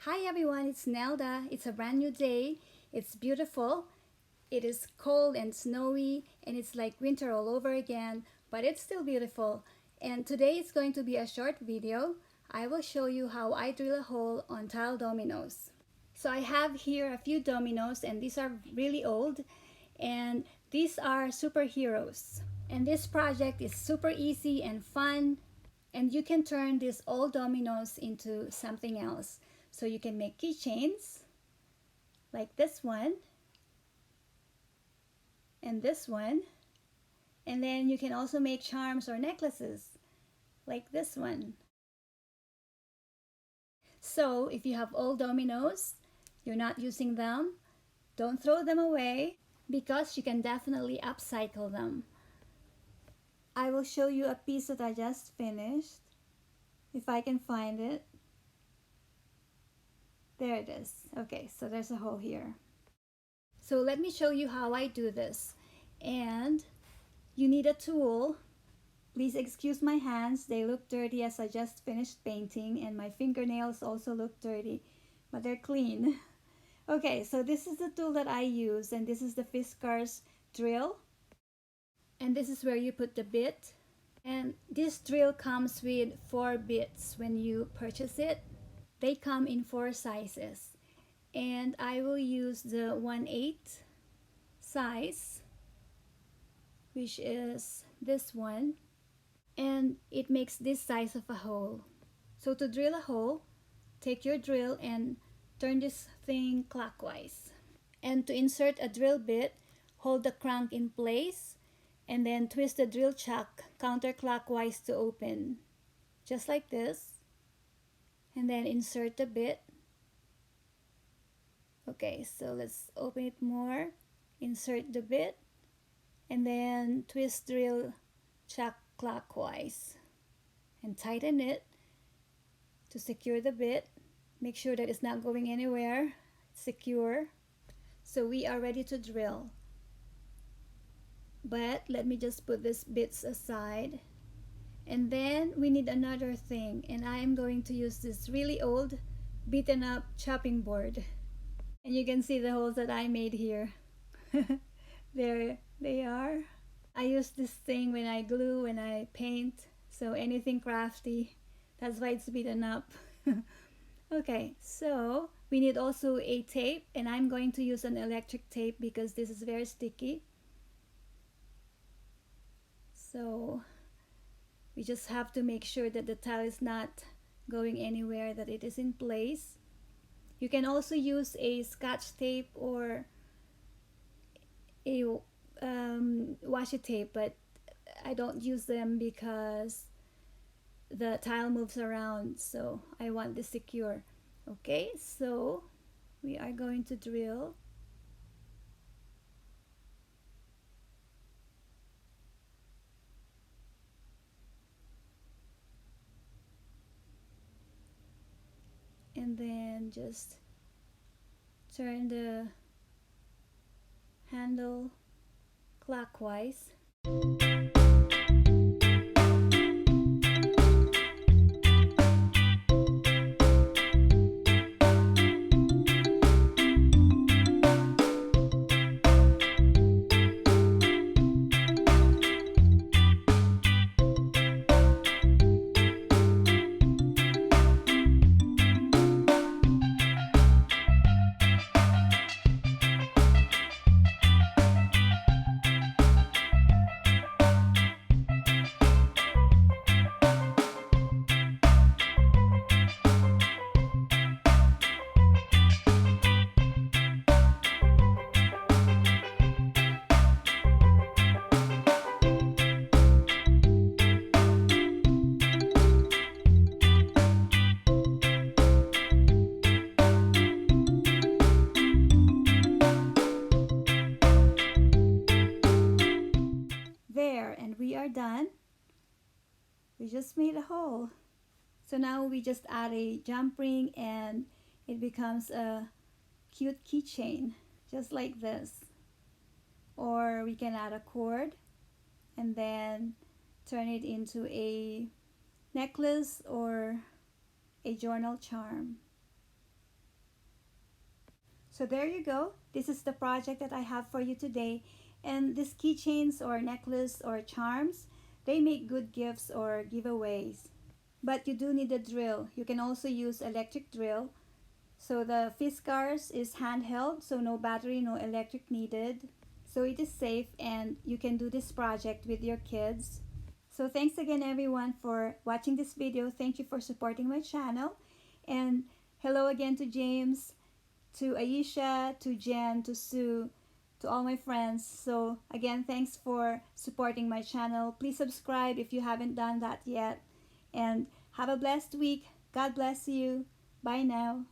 Hi everyone, it's Nelda. It's a brand new day. It's beautiful. It is cold and snowy and it's like winter all over again, but it's still beautiful. And today it's going to be a short video. I will show you how I drill a hole on tile dominoes. So I have here a few dominoes and these are really old and these are superheroes. And this project is super easy and fun and you can turn these old dominoes into something else. So you can make keychains like this one and this one, and then you can also make charms or necklaces like this one. So if you have old dominoes, you're not using them, don't throw them away because you can definitely upcycle them. I will show you a piece that I just finished if I can find it. There it is. Okay, so there's a hole here. So let me show you how I do this. And you need a tool. Please excuse my hands. They look dirty as I just finished painting, and my fingernails also look dirty, but they're clean. Okay, so this is the tool that I use, and this is the Fiskars drill. And this is where you put the bit. And this drill comes with 4 bits when you purchase it. They come in 4 sizes. And I will use the 1/8 size, which is this one, and it makes this size of a hole. So to drill a hole, take your drill and turn this thing clockwise. And to insert a drill bit, hold the crank in place and then twist the drill chuck counterclockwise to open, just like this, and then insert the bit. Okay, so let's open it more, insert the bit, and then twist drill chuck clockwise and tighten it to secure the bit. Make sure that it's not going anywhere. It's secure. So we are ready to drill. But let me just put these bits aside. And then we need another thing, and I am going to use this really old beaten up chopping board. And you can see the holes that I made here. There they are. I use this thing when I glue, when I paint, so anything crafty. That's why it's beaten up. Okay, so we need also a tape, and I'm going to use an electric tape because this is very sticky. So we just have to make sure that the tile is not going anywhere, that it is in place. You can also use a Scotch tape or a washi tape, but I don't use them because the tile moves around, so I want this secure. Okay, so we are going to drill. And then just turn the handle clockwise. There, and we are done. We just made a hole. So now we just add a jump ring and it becomes a cute keychain, just like this. Or we can add a cord and then turn it into a necklace or a journal charm. So there you go. This is the project that I have for you today. And these keychains or necklace or charms, they make good gifts or giveaways. But you do need a drill. You can also use electric drill. So the Fiskars is handheld, so no battery, no electric needed. So it is safe and you can do this project with your kids. So thanks again everyone for watching this video. Thank you for supporting my channel. And hello again to James, to Aisha, to Jen, to Sue, to all my friends. So again, thanks for supporting my channel. Please subscribe if you haven't done that yet. And have a blessed week. God bless you. Bye now.